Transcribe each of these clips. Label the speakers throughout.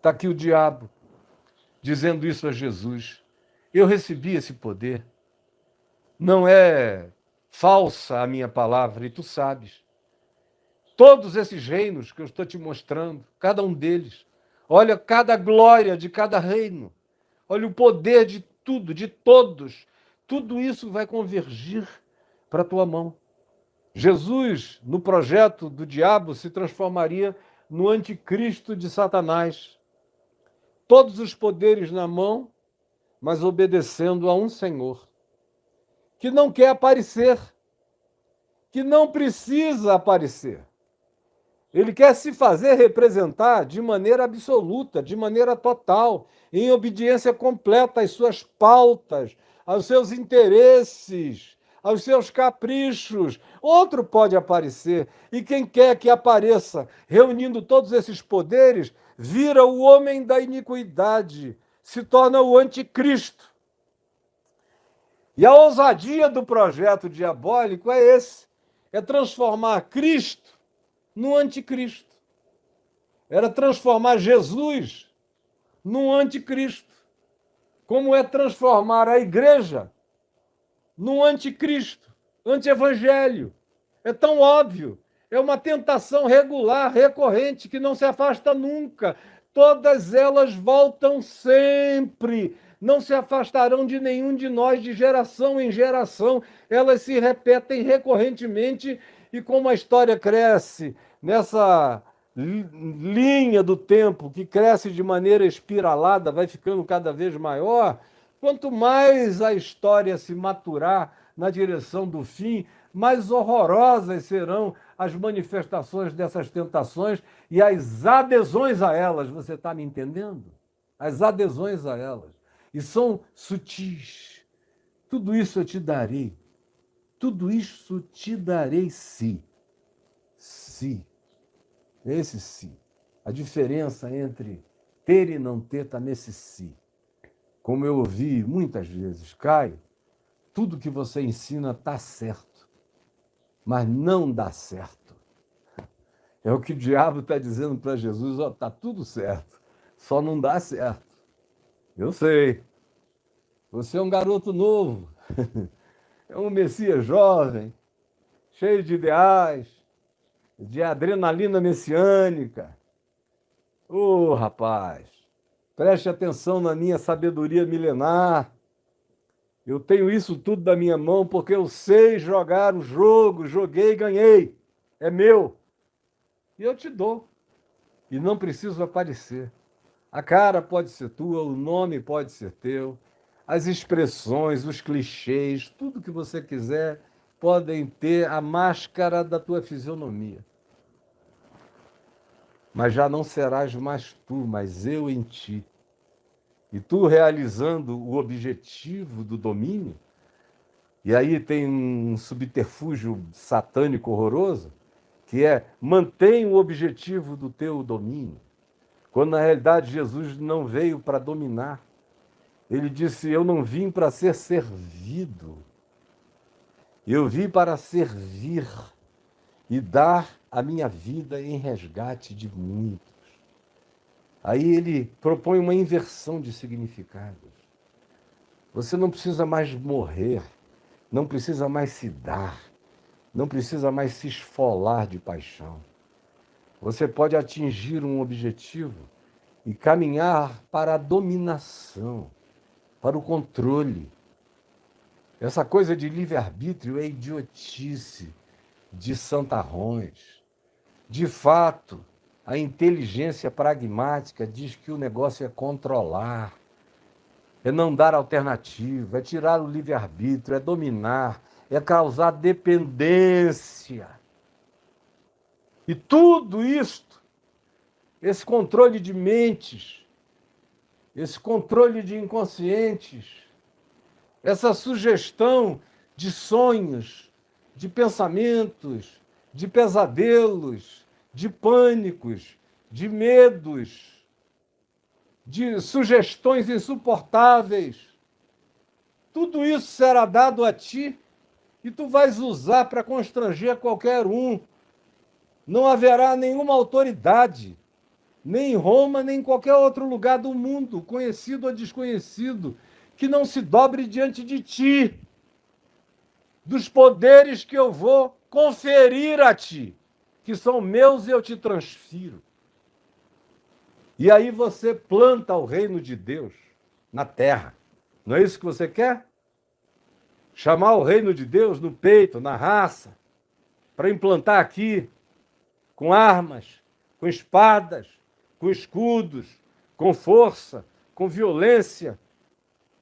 Speaker 1: Está aqui o diabo dizendo isso a Jesus. Eu recebi esse poder. Não é falsa a minha palavra, e tu sabes. Todos esses reinos que eu estou te mostrando, cada um deles. Olha cada glória de cada reino. Olha o poder de tudo, de todos. Tudo isso vai convergir para a tua mão. Jesus, no projeto do diabo, se transformaria no anticristo de Satanás. Todos os poderes na mão, mas obedecendo a um Senhor, que não quer aparecer, que não precisa aparecer. Ele quer se fazer representar de maneira absoluta, de maneira total, em obediência completa às suas pautas, aos seus interesses, aos seus caprichos. Outro pode aparecer, e quem quer que apareça, reunindo todos esses poderes, vira o homem da iniquidade, se torna o anticristo. E a ousadia do projeto diabólico é esse, é transformar Cristo no anticristo. Era transformar Jesus num anticristo. Como é transformar a igreja num anticristo, antievangelho. É tão óbvio. É uma tentação regular, recorrente, que não se afasta nunca. Todas elas voltam sempre. Não se afastarão de nenhum de nós, de geração em geração. Elas se repetem recorrentemente, e como a história cresce nessa linha do tempo, que cresce de maneira espiralada, vai ficando cada vez maior, quanto mais a história se maturar na direção do fim, mais horrorosas serão as manifestações dessas tentações e as adesões a elas. Você está me entendendo? As adesões a elas. E são sutis. Tudo isso eu te darei. Tudo isso te darei se. Se. Esse se. A diferença entre ter e não ter está nesse se. Como eu ouvi muitas vezes, Caio, tudo que você ensina está certo, mas não dá certo. É o que o diabo está dizendo para Jesus, ó, está tudo certo, só não dá certo. Eu sei, você é um garoto novo, é um Messias jovem, cheio de ideais, de adrenalina messiânica. Ô, rapaz, preste atenção na minha sabedoria milenar. Eu tenho isso tudo da minha mão porque eu sei jogar o jogo, joguei e ganhei. É meu. E eu te dou. E não preciso aparecer. A cara pode ser tua, o nome pode ser teu, as expressões, os clichês, tudo que você quiser podem ter a máscara da tua fisionomia. Mas já não serás mais tu, mas eu em ti. E tu realizando o objetivo do domínio, e aí tem um subterfúgio satânico horroroso, que é mantém o objetivo do teu domínio. Quando na realidade Jesus não veio para dominar. Ele disse, eu não vim para ser servido. Eu vim para servir e dar a minha vida em resgate de muitos. Aí ele propõe uma inversão de significados. Você não precisa mais morrer, não precisa mais se dar, não precisa mais se esfolar de paixão. Você pode atingir um objetivo e caminhar para a dominação, para o controle. Essa coisa de livre-arbítrio é idiotice de santarrões. De fato, a inteligência pragmática diz que o negócio é controlar, é não dar alternativa, é tirar o livre-arbítrio, é dominar, é causar dependência. E tudo isto, esse controle de mentes, esse controle de inconscientes, essa sugestão de sonhos, de pensamentos, de pesadelos, de pânicos, de medos, de sugestões insuportáveis. Tudo isso será dado a ti e tu vais usar para constranger qualquer um. Não haverá nenhuma autoridade nem em Roma, nem em qualquer outro lugar do mundo, conhecido ou desconhecido, que não se dobre diante de ti, dos poderes que eu vou conferir a ti, que são meus e eu te transfiro. E aí você planta o reino de Deus na terra. Não é isso que você quer? Chamar o reino de Deus no peito, na raça, para implantar aqui, com armas, com espadas, com escudos, com força, com violência.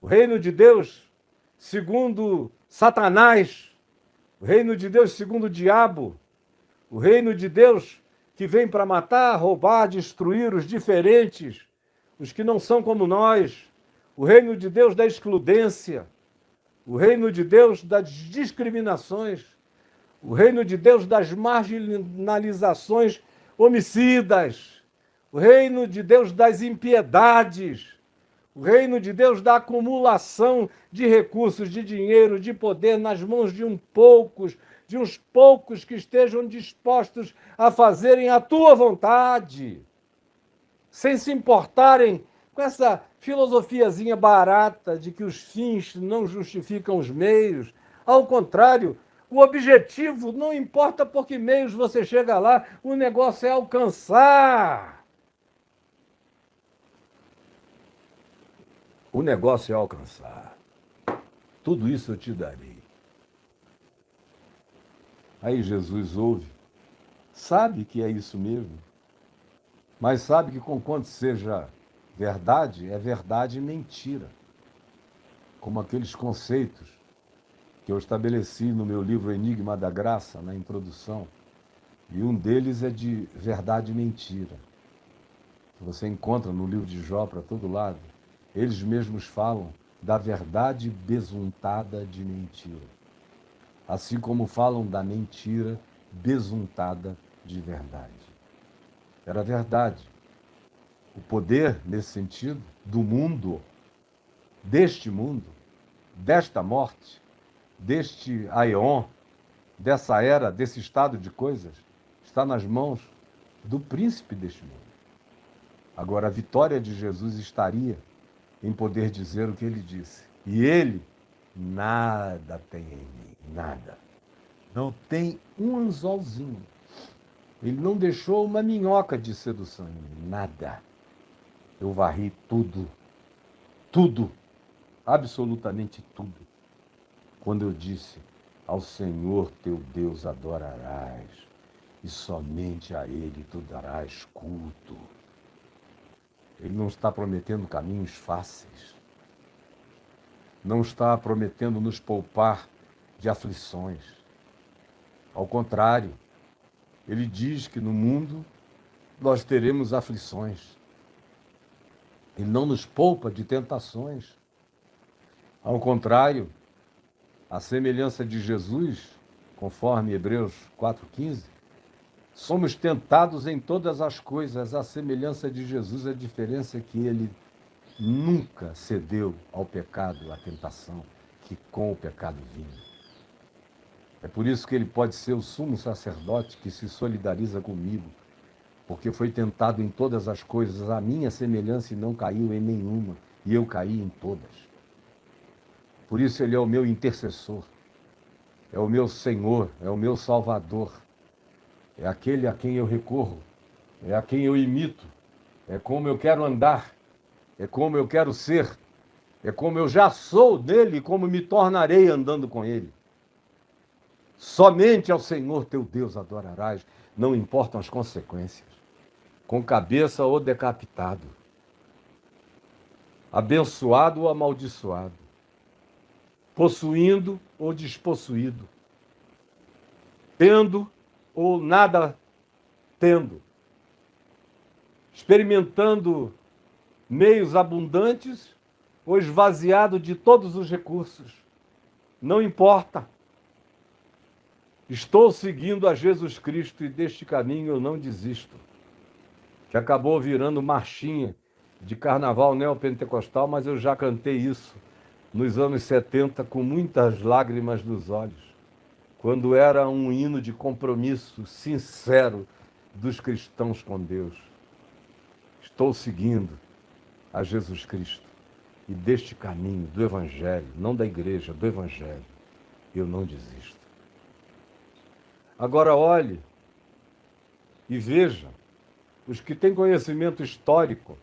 Speaker 1: O reino de Deus, segundo Satanás, o reino de Deus, segundo o diabo, o reino de Deus que vem para matar, roubar, destruir os diferentes, os que não são como nós, o reino de Deus da excludência, o reino de Deus das discriminações, o reino de Deus das marginalizações homicidas, o reino de Deus das impiedades, o reino de Deus da acumulação de recursos, de dinheiro, de poder nas mãos de uns poucos que estejam dispostos a fazerem a tua vontade, sem se importarem com essa filosofiazinha barata de que os fins não justificam os meios. Ao contrário, o objetivo não importa por que meios você chega lá, o negócio é alcançar. O negócio é alcançar. Tudo isso eu te darei. Aí Jesus ouve, sabe que é isso mesmo, mas sabe que conquanto seja verdade, é verdade e mentira. Como aqueles conceitos que eu estabeleci no meu livro Enigma da Graça, na introdução, e um deles é de verdade e mentira. Que você encontra no livro de Jó para todo lado. Eles mesmos falam da verdade besuntada de mentira. Assim como falam da mentira besuntada de verdade. Era verdade. O poder, nesse sentido, do mundo, deste mundo, desta morte, deste aeon, dessa era, desse estado de coisas, está nas mãos do príncipe deste mundo. Agora, a vitória de Jesus estaria em poder dizer o que ele disse. E ele nada tem em mim, nada. Não tem um anzolzinho. Ele não deixou uma minhoca de sedução em mim, nada. Eu varri tudo, tudo, absolutamente tudo. Quando eu disse, ao Senhor teu Deus adorarás, e somente a Ele tu darás culto. Ele não está prometendo caminhos fáceis. Não está prometendo nos poupar de aflições. Ao contrário, ele diz que no mundo nós teremos aflições. Ele não nos poupa de tentações. Ao contrário, a semelhança de Jesus, conforme Hebreus 4,15, somos tentados em todas as coisas. A semelhança de Jesus, a diferença é que ele nunca cedeu ao pecado, à tentação, que com o pecado vinha. É por isso que ele pode ser o sumo sacerdote que se solidariza comigo, porque foi tentado em todas as coisas, a minha semelhança e não caiu em nenhuma, e eu caí em todas. Por isso ele é o meu intercessor, é o meu Senhor, é o meu Salvador, é aquele a quem eu recorro, é a quem eu imito, é como eu quero andar, é como eu quero ser, é como eu já sou dele e como me tornarei andando com ele. Somente ao Senhor teu Deus adorarás, não importam as consequências, com cabeça ou decapitado, abençoado ou amaldiçoado, possuindo ou despossuído, tendo ou nada tendo, experimentando meios abundantes ou esvaziado de todos os recursos. Não importa. Estou seguindo a Jesus Cristo e deste caminho eu não desisto. Que acabou virando marchinha de carnaval neopentecostal, mas eu já cantei isso nos anos 70 com muitas lágrimas nos olhos, quando era um hino de compromisso sincero dos cristãos com Deus. estou seguindo a Jesus Cristo. E deste caminho, do Evangelho, não da igreja, do Evangelho, eu não desisto. Agora olhe e veja, os que têm conhecimento histórico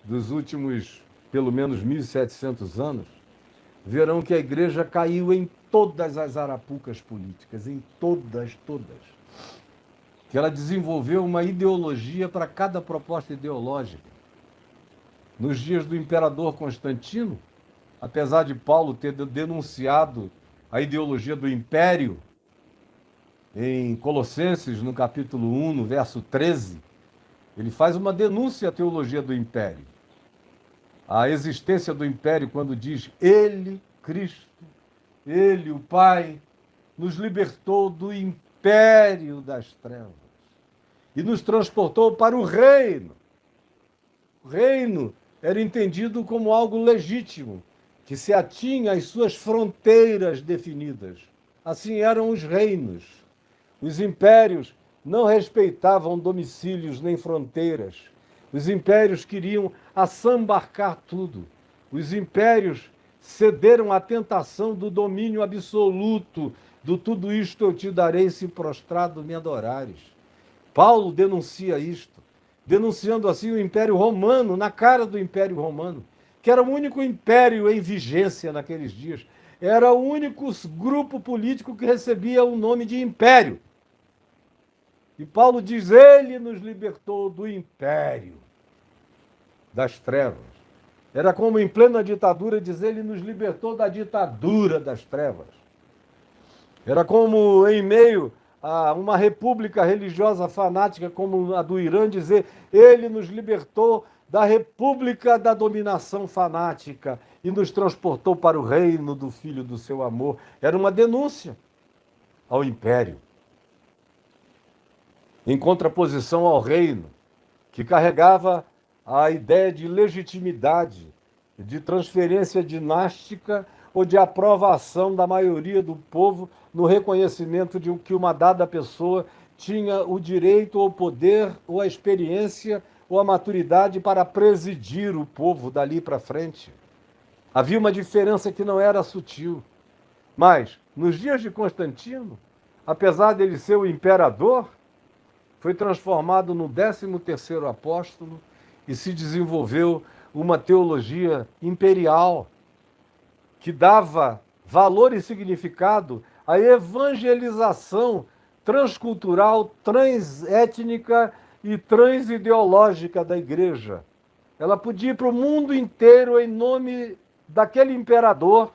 Speaker 1: dos últimos, pelo menos, 1.700 anos, verão que a igreja caiu em todas as arapucas políticas, em todas. Que ela desenvolveu uma ideologia para cada proposta ideológica. Nos dias do imperador Constantino, apesar de Paulo ter denunciado a ideologia do império, em Colossenses, no capítulo 1, no verso 13, ele faz uma denúncia à teologia do império. A existência do império, quando diz ele, Cristo, ele, o Pai, nos libertou do império das trevas e nos transportou para o reino. O reino era entendido como algo legítimo, que se atinha às suas fronteiras definidas. Assim eram os reinos. Os impérios não respeitavam domicílios nem fronteiras. Os impérios queriam assambarcar tudo. Os impérios cederam à tentação do domínio absoluto, do tudo isto eu te darei se prostrado me adorares. Paulo denuncia isto, denunciando assim o Império Romano, na cara do Império Romano, que era o único império em vigência naqueles dias. Era o único grupo político que recebia o nome de império. E Paulo diz, ele nos libertou do império das trevas. Era como em plena ditadura dizer, ele nos libertou da ditadura das trevas. Era como em meio a uma república religiosa fanática como a do Irã dizer, ele nos libertou da república da dominação fanática e nos transportou para o reino do Filho do seu amor. Era uma denúncia ao império, em contraposição ao reino, que carregava a ideia de legitimidade, de transferência dinástica ou de aprovação da maioria do povo no reconhecimento de que uma dada pessoa tinha o direito ou o poder ou a experiência ou a maturidade para presidir o povo dali para frente. Havia uma diferença que não era sutil. Mas, nos dias de Constantino, apesar dele ser o imperador, foi transformado no 13º apóstolo e se desenvolveu uma teologia imperial que dava valor e significado à evangelização transcultural, transétnica e transideológica da igreja. Ela podia ir para o mundo inteiro em nome daquele imperador,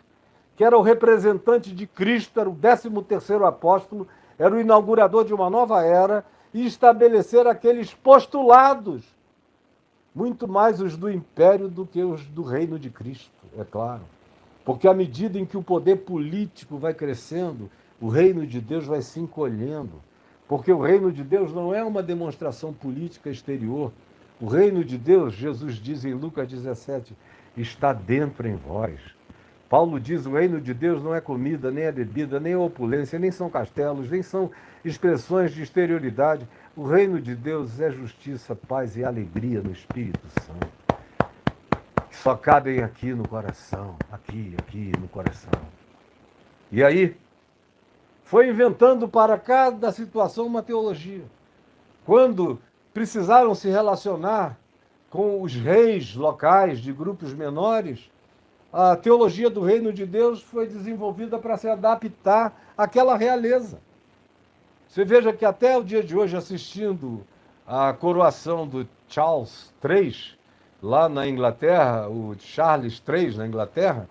Speaker 1: que era o representante de Cristo, era o 13º apóstolo, era o inaugurador de uma nova era, e estabelecer aqueles postulados, muito mais os do império do que os do reino de Cristo, é claro. Porque à medida em que o poder político vai crescendo, o reino de Deus vai se encolhendo. Porque o reino de Deus não é uma demonstração política exterior. O reino de Deus, Jesus diz em Lucas 17, está dentro em vós. Paulo diz, o reino de Deus não é comida, nem é bebida, nem é opulência, nem são castelos, nem são expressões de exterioridade. O reino de Deus é justiça, paz e alegria no Espírito Santo. Que só cabem aqui no coração, aqui no coração. E aí, foi inventando para cada situação uma teologia. Quando precisaram se relacionar com os reis locais de grupos menores, a teologia do reino de Deus foi desenvolvida para se adaptar àquela realeza. Você veja que até o dia de hoje, assistindo a coroação do Charles III, lá na Inglaterra, o Charles III na Inglaterra,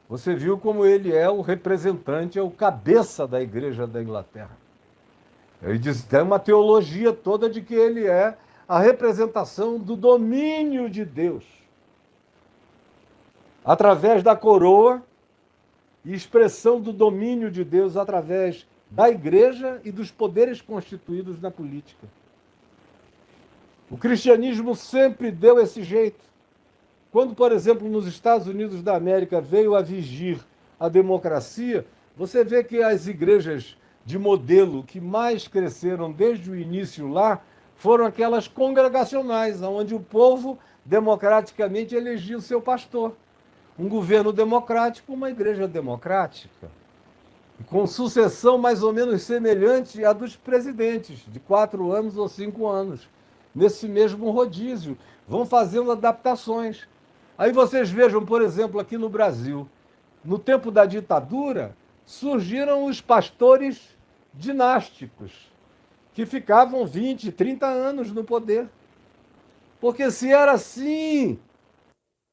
Speaker 1: você viu como ele é o representante, é o cabeça da igreja da Inglaterra. Ele diz, tem uma teologia toda de que ele é a representação do domínio de Deus, através da coroa e expressão do domínio de Deus através da igreja e dos poderes constituídos na política. O cristianismo sempre deu esse jeito. Quando, por exemplo, nos Estados Unidos da América veio a vigir a democracia, você vê que as igrejas de modelo que mais cresceram desde o início lá foram aquelas congregacionais, onde o povo democraticamente elegia o seu pastor. Um governo democrático, uma igreja democrática, com sucessão mais ou menos semelhante à dos presidentes, de 4 anos ou 5 anos, nesse mesmo rodízio. Vão fazendo adaptações. Aí vocês vejam, por exemplo, aqui no Brasil, no tempo da ditadura, surgiram os pastores dinásticos, que ficavam 20, 30 anos no poder. Porque se era assim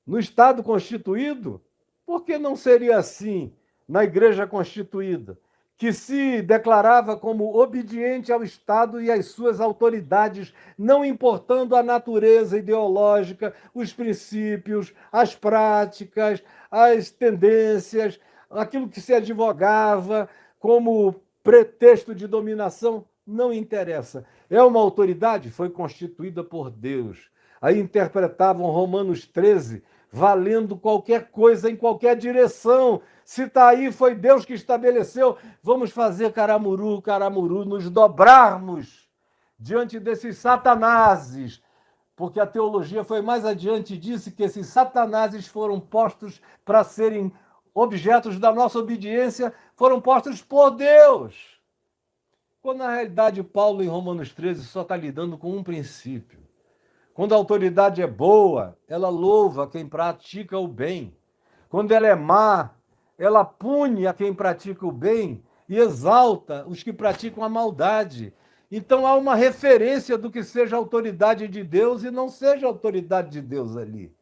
Speaker 1: no Estado constituído, por que não seria assim na Igreja Constituída, que se declarava como obediente ao Estado e às suas autoridades, não importando a natureza ideológica, os princípios, as práticas, as tendências, aquilo que se advogava como pretexto de dominação, não interessa. É uma autoridade? Foi constituída por Deus. Aí interpretavam Romanos 13, valendo qualquer coisa em qualquer direção. Se está aí, foi Deus que estabeleceu. Vamos fazer caramuru, caramuru, nos dobrarmos diante desses satanases, porque a teologia foi mais adiante e disse que esses satanases foram postos para serem objetos da nossa obediência, foram postos por Deus. Quando na realidade Paulo, em Romanos 13, só está lidando com um princípio. Quando a autoridade é boa, ela louva quem pratica o bem. Quando ela é má, ela pune a quem pratica o bem e exalta os que praticam a maldade. Então há uma referência do que seja a autoridade de Deus e não seja a autoridade de Deus ali.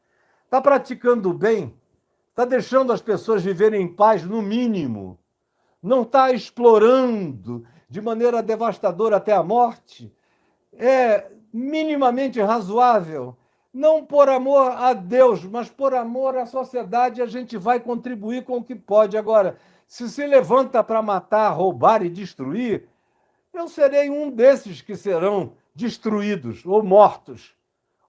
Speaker 1: Está praticando o bem? Está deixando as pessoas viverem em paz, no mínimo? Não está explorando de maneira devastadora até a morte? É minimamente razoável? Não por amor a Deus, mas por amor à sociedade, a gente vai contribuir com o que pode. Agora, se levanta para matar, roubar e destruir, eu serei um desses que serão destruídos, ou mortos,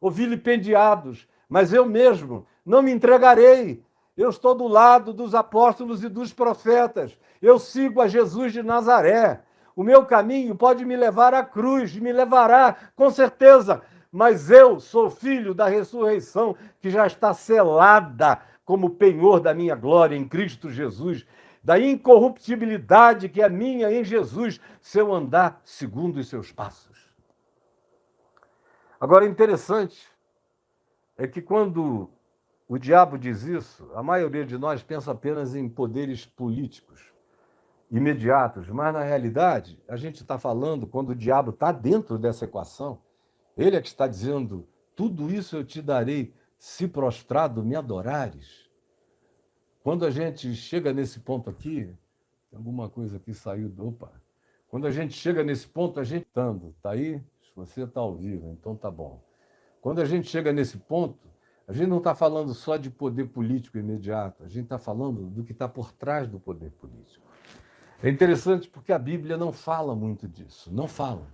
Speaker 1: ou vilipendiados, mas eu mesmo não me entregarei. Eu estou do lado dos apóstolos e dos profetas. Eu sigo a Jesus de Nazaré. O meu caminho pode me levar à cruz, me levará, com certeza, mas eu sou filho da ressurreição, que já está selada como penhor da minha glória em Cristo Jesus, da incorruptibilidade que é minha em Jesus, se eu andar segundo os seus passos. Agora, interessante é que quando o diabo diz isso, a maioria de nós pensa apenas em poderes políticos imediatos, mas na realidade a gente está falando, quando o diabo está dentro dessa equação, ele é que está dizendo: tudo isso eu te darei se prostrado me adorares. Quando a gente chega nesse ponto aqui, alguma coisa aqui saiu opa. Quando a gente chega nesse ponto, a gente está aí, você está ao vivo, então tá bom. Quando a gente chega nesse ponto, a gente não está falando só de poder político imediato, a gente está falando do que está por trás do poder político. É interessante porque a Bíblia não fala muito disso, não fala.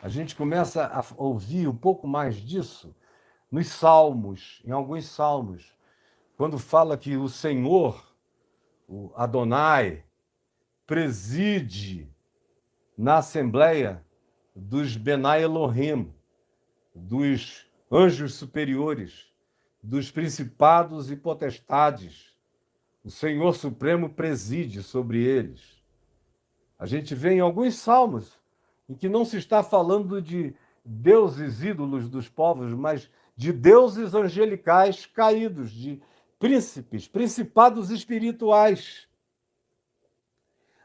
Speaker 1: A gente começa a ouvir um pouco mais disso nos Salmos, em alguns Salmos, quando fala que o Senhor, o Adonai, preside na Assembleia dos Benai Elohim, dos anjos superiores, dos principados e potestades. O Senhor Supremo preside sobre eles. A gente vê em alguns salmos em que não se está falando de deuses ídolos dos povos, mas de deuses angelicais caídos, de príncipes, principados espirituais.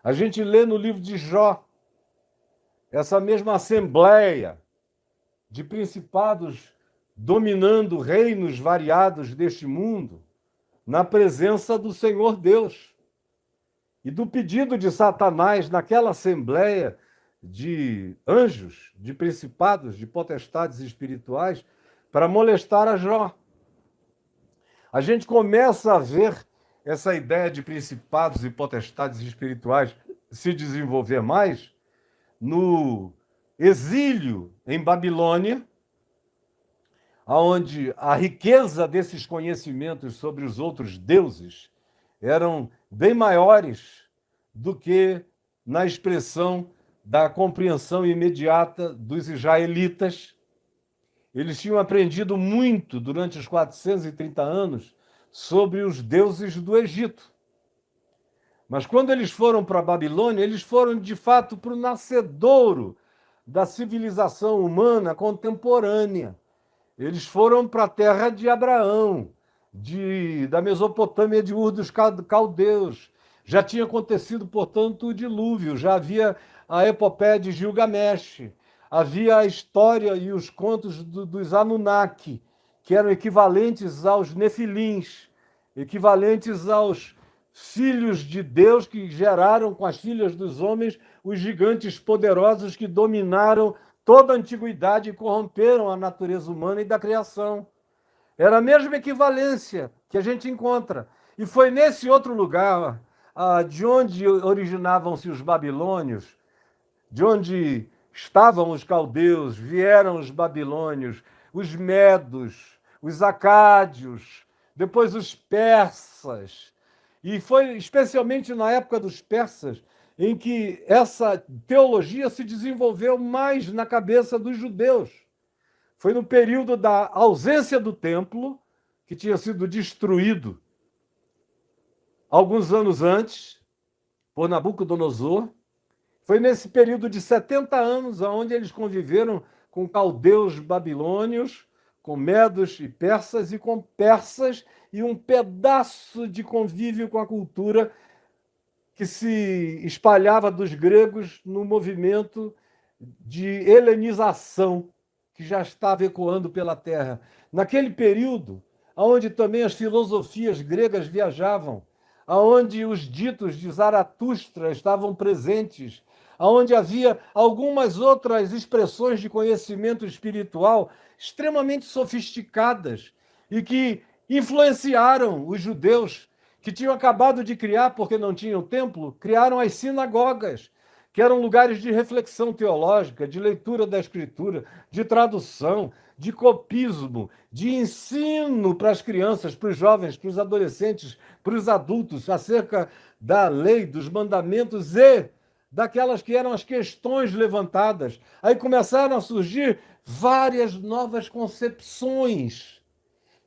Speaker 1: A gente lê no livro de Jó essa mesma assembleia de principados dominando reinos variados deste mundo, na presença do Senhor Deus. E do pedido de Satanás naquela assembleia de anjos, de principados, de potestades espirituais, para molestar a Jó. A gente começa a ver essa ideia de principados e potestades espirituais se desenvolver mais no exílio em Babilônia, onde a riqueza desses conhecimentos sobre os outros deuses eram bem maiores do que na expressão da compreensão imediata dos israelitas. Eles tinham aprendido muito durante os 430 anos sobre os deuses do Egito. Mas quando eles foram para a Babilônia, eles foram de fato para o nascedouro da civilização humana contemporânea. Eles foram para a terra de Abraão, da Mesopotâmia, de Ur dos Caldeus. Já tinha acontecido, portanto, o dilúvio, já havia a epopeia de Gilgamesh, havia a história e os contos dos Anunnaki, que eram equivalentes aos Nefilins, equivalentes aos filhos de Deus que geraram com as filhas dos homens os gigantes poderosos que dominaram toda a antiguidade e corromperam a natureza humana e da criação. Era a mesma equivalência que a gente encontra. E foi nesse outro lugar, de onde originavam-se os babilônios, de onde estavam os caldeus, vieram os babilônios, os medos, os acádios, depois os persas. E foi especialmente na época dos persas em que essa teologia se desenvolveu mais na cabeça dos judeus. Foi no período da ausência do templo, que tinha sido destruído alguns anos antes por Nabucodonosor. Foi nesse período de 70 anos onde eles conviveram com caldeus babilônios, com medos e persas, e com persas, e um pedaço de convívio com a cultura que se espalhava dos gregos no movimento de helenização que já estava ecoando pela terra. Naquele período, onde também as filosofias gregas viajavam, onde os ditos de Zaratustra estavam presentes, onde havia algumas outras expressões de conhecimento espiritual extremamente sofisticadas e que influenciaram os judeus que tinham acabado de criar, porque não tinham templo, criaram as sinagogas, que eram lugares de reflexão teológica, de leitura da Escritura, de tradução, de copismo, de ensino para as crianças, para os jovens, para os adolescentes, para os adultos, acerca da lei, dos mandamentos e daquelas que eram as questões levantadas. Aí começaram a surgir várias novas concepções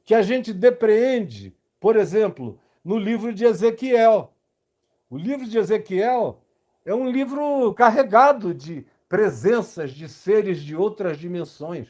Speaker 1: que a gente depreende, por exemplo, no livro de Ezequiel. O livro de Ezequiel é um livro carregado de presenças de seres de outras dimensões.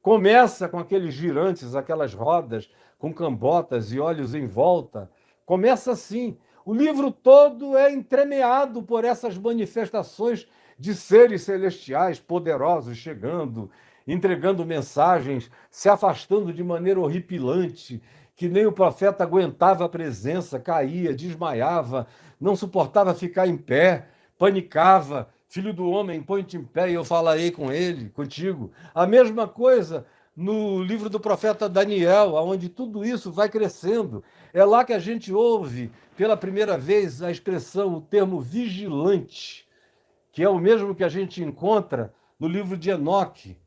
Speaker 1: Começa com aqueles girantes, aquelas rodas com cambotas e olhos em volta. Começa assim. O livro todo é entremeado por essas manifestações de seres celestiais poderosos chegando, entregando mensagens, se afastando de maneira horripilante, que nem o profeta aguentava a presença, caía, desmaiava, não suportava ficar em pé, panicava. Filho do homem, põe-te em pé e eu falarei com ele, contigo. A mesma coisa no livro do profeta Daniel, onde tudo isso vai crescendo. É lá que a gente ouve pela primeira vez a expressão, o termo vigilante, que é o mesmo que a gente encontra no livro de Enoque,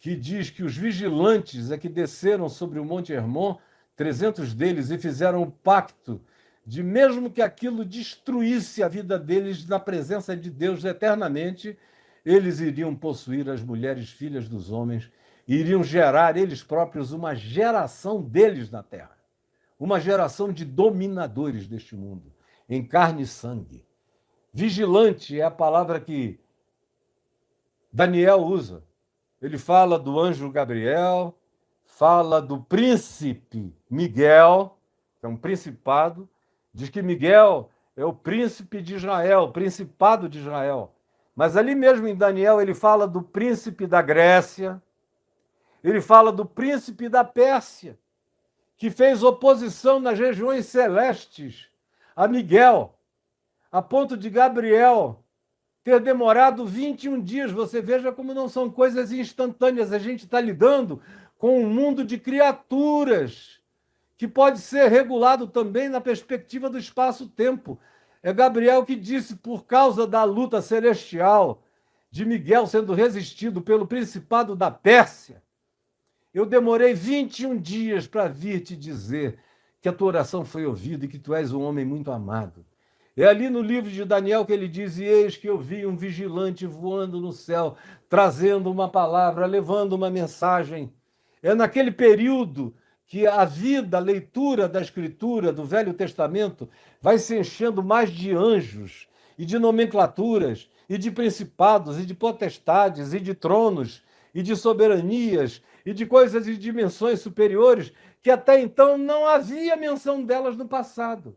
Speaker 1: que diz que os vigilantes é que desceram sobre o Monte Hermon, 300 deles, e fizeram um pacto de mesmo que aquilo destruísse a vida deles na presença de Deus eternamente, eles iriam possuir as mulheres filhas dos homens e iriam gerar eles próprios uma geração deles na terra. Uma geração de dominadores deste mundo, em carne e sangue. Vigilante é a palavra que Daniel usa. Ele fala do anjo Gabriel, fala do príncipe Miguel, que é um principado, diz que Miguel é o príncipe de Israel, o principado de Israel. Mas ali mesmo em Daniel ele fala do príncipe da Grécia, ele fala do príncipe da Pérsia, que fez oposição nas regiões celestes a Miguel, a ponto de Gabriel ter demorado 21 dias. Você veja como não são coisas instantâneas. A gente está lidando com um mundo de criaturas que pode ser regulado também na perspectiva do espaço-tempo. É Gabriel que disse, por causa da luta celestial de Miguel sendo resistido pelo principado da Pérsia, eu demorei 21 dias para vir te dizer que a tua oração foi ouvida e que tu és um homem muito amado. É ali no livro de Daniel que ele diz: e eis que eu vi um vigilante voando no céu, trazendo uma palavra, levando uma mensagem. É naquele período que a vida, a leitura da Escritura, do Velho Testamento, vai se enchendo mais de anjos e de nomenclaturas, e de principados, e de potestades, e de tronos, e de soberanias, e de coisas e dimensões superiores, que até então não havia menção delas no passado.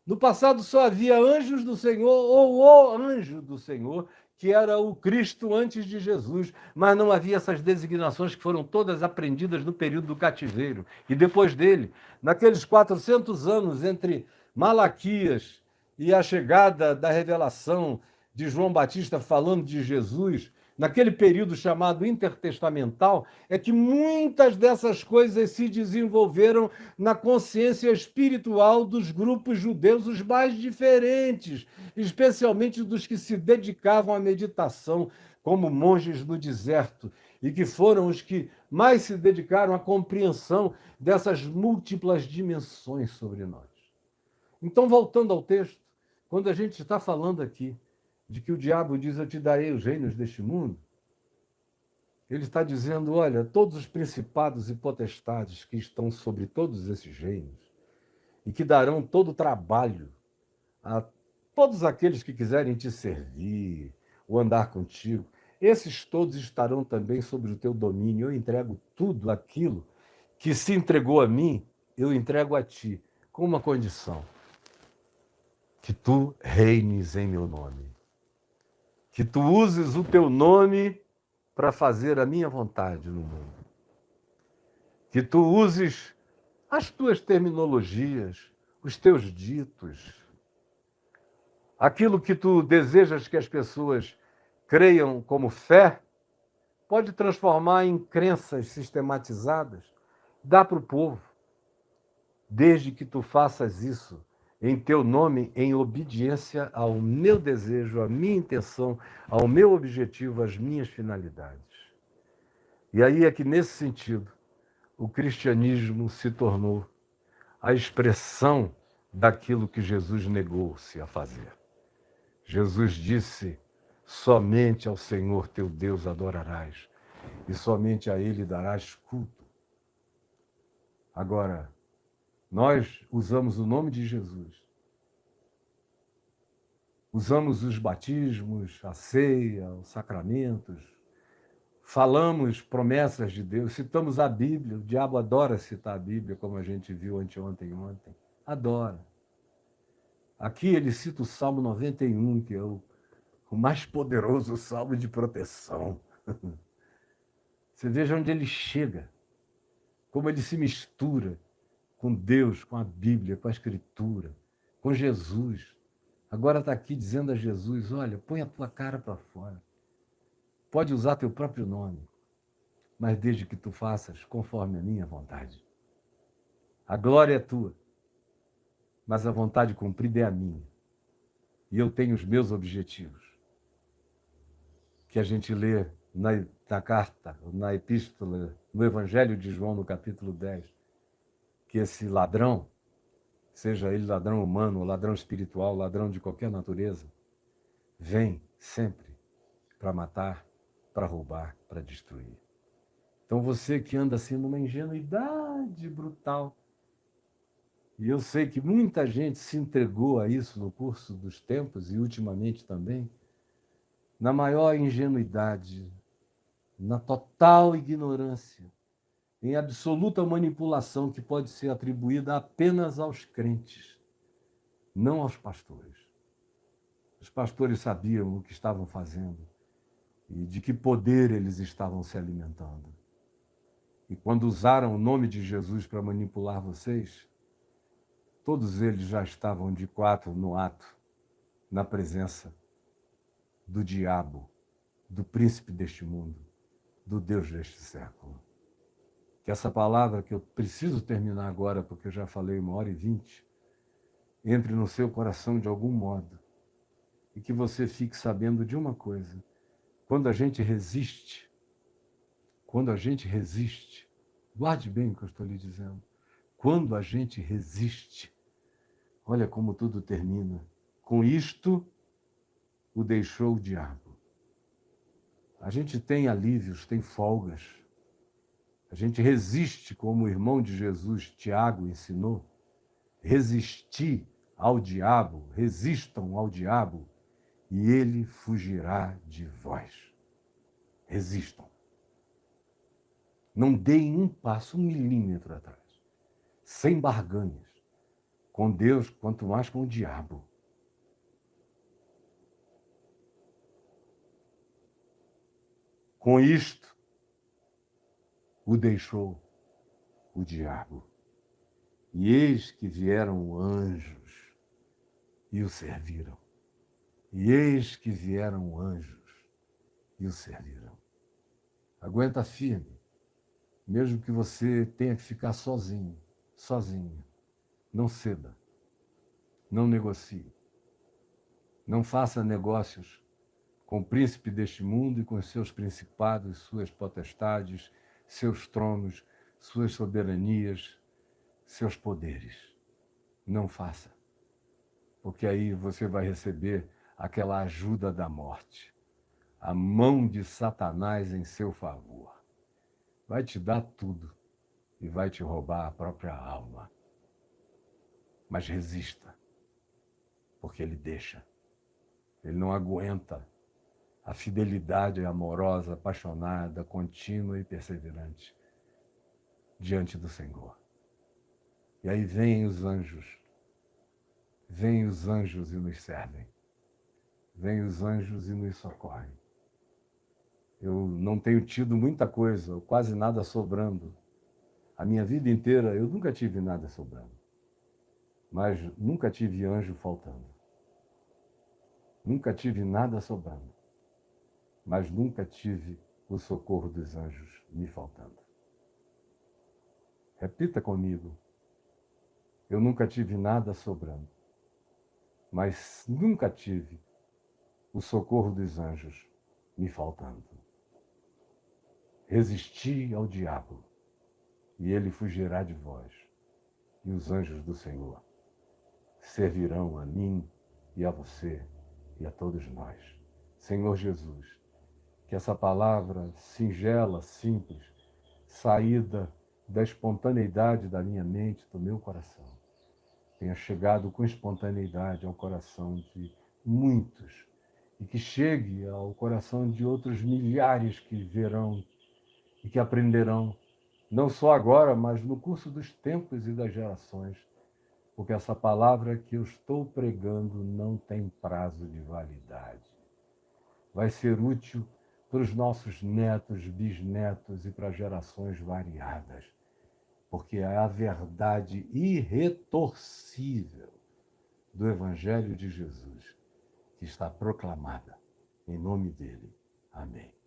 Speaker 1: No passado só havia anjos do Senhor ou o anjo do Senhor, que era o Cristo antes de Jesus, mas não havia essas designações que foram todas aprendidas no período do cativeiro. E depois dele, naqueles 400 anos entre Malaquias e a chegada da revelação de João Batista falando de Jesus, naquele período chamado intertestamental, é que muitas dessas coisas se desenvolveram na consciência espiritual dos grupos judeus os mais diferentes, especialmente dos que se dedicavam à meditação, como monges no deserto, e que foram os que mais se dedicaram à compreensão dessas múltiplas dimensões sobre nós. Então, voltando ao texto, quando a gente está falando aqui de que o diabo diz: eu te darei os reinos deste mundo, ele está dizendo: olha, todos os principados e potestades que estão sobre todos esses reinos e que darão todo o trabalho a todos aqueles que quiserem te servir ou andar contigo, esses todos estarão também sobre o teu domínio. Eu entrego tudo aquilo que se entregou a mim, eu entrego a ti, com uma condição: que tu reines em meu nome, que tu uses o teu nome para fazer a minha vontade no mundo, que tu uses as tuas terminologias, os teus ditos, aquilo que tu desejas que as pessoas creiam como fé, pode transformar em crenças sistematizadas, dá para o povo, desde que tu faças isso em teu nome, em obediência ao meu desejo, à minha intenção, ao meu objetivo, às minhas finalidades. E aí é que, nesse sentido, o cristianismo se tornou a expressão daquilo que Jesus negou-se a fazer. Jesus disse: somente ao Senhor teu Deus adorarás, e somente a Ele darás culto. Agora, nós usamos o nome de Jesus, usamos os batismos, a ceia, os sacramentos, falamos promessas de Deus, citamos a Bíblia. O diabo adora citar a Bíblia, como a gente viu anteontem e ontem. Adora. Aqui ele cita o Salmo 91, que é o mais poderoso salmo de proteção. Você veja onde ele chega, como ele se mistura com Deus, com a Bíblia, com a Escritura, com Jesus. Agora está aqui dizendo a Jesus: olha, põe a tua cara para fora. Pode usar teu próprio nome, mas desde que tu faças conforme a minha vontade. A glória é tua, mas a vontade cumprida é a minha. E eu tenho os meus objetivos, que a gente lê na carta, na epístola, no Evangelho de João, no capítulo 10, que esse ladrão, seja ele ladrão humano, ladrão espiritual, ladrão de qualquer natureza, vem sempre para matar, para roubar, para destruir. Então você que anda assim numa ingenuidade brutal, e eu sei que muita gente se entregou a isso no curso dos tempos e ultimamente também, na maior ingenuidade, na total ignorância, em absoluta manipulação que pode ser atribuída apenas aos crentes, não aos pastores. Os pastores sabiam o que estavam fazendo e de que poder eles estavam se alimentando. E quando usaram o nome de Jesus para manipular vocês, todos eles já estavam de quatro no ato, na presença do diabo, do príncipe deste mundo, do Deus deste século. Que essa palavra, que eu preciso terminar agora, porque eu já falei 1h20, entre no seu coração de algum modo, e que você fique sabendo de uma coisa: quando a gente resiste, guarde bem o que eu estou lhe dizendo, quando a gente resiste, olha como tudo termina, Com isto, o deixou o diabo. A gente tem alívios, tem folgas. A gente resiste, como o irmão de Jesus, Tiago, ensinou. Resistir ao diabo, resistam ao diabo, e ele fugirá de vós. Resistam. Não deem um passo, 1 milímetro atrás. Sem barganhas. Com Deus, quanto mais com o diabo. Com isto, o deixou o diabo. E eis que vieram anjos e o serviram. E eis que vieram anjos e o serviram. Aguenta firme, mesmo que você tenha que ficar sozinho, sozinha. Não ceda, não negocie, não faça negócios com o príncipe deste mundo e com os seus principados, suas potestades, seus tronos, suas soberanias, seus poderes. Não faça, porque aí você vai receber aquela ajuda da morte, a mão de Satanás em seu favor. Vai te dar tudo e vai te roubar a própria alma. Mas resista, porque ele deixa. Ele não aguenta a fidelidade amorosa, apaixonada, contínua e perseverante diante do Senhor. E aí vêm os anjos e nos servem. Vêm os anjos e nos socorrem. Eu não tenho tido muita coisa, ou quase nada sobrando. A minha vida inteira eu nunca tive nada sobrando. Mas nunca tive anjo faltando. Nunca tive nada sobrando. Mas nunca tive o socorro dos anjos me faltando. Repita comigo. Eu nunca tive nada sobrando. Mas nunca tive o socorro dos anjos me faltando. Resisti ao diabo, e ele fugirá de vós, e os anjos do Senhor servirão a mim e a você e a todos nós. Senhor Jesus, que essa palavra singela, simples, saída da espontaneidade da minha mente, do meu coração, tenha chegado com espontaneidade ao coração de muitos e que chegue ao coração de outros milhares que verão e que aprenderão, não só agora, mas no curso dos tempos e das gerações, porque essa palavra que eu estou pregando não tem prazo de validade. Vai ser útil para os nossos netos, bisnetos e para gerações variadas, porque é a verdade irretorcível do Evangelho de Jesus que está proclamada em nome dele. Amém.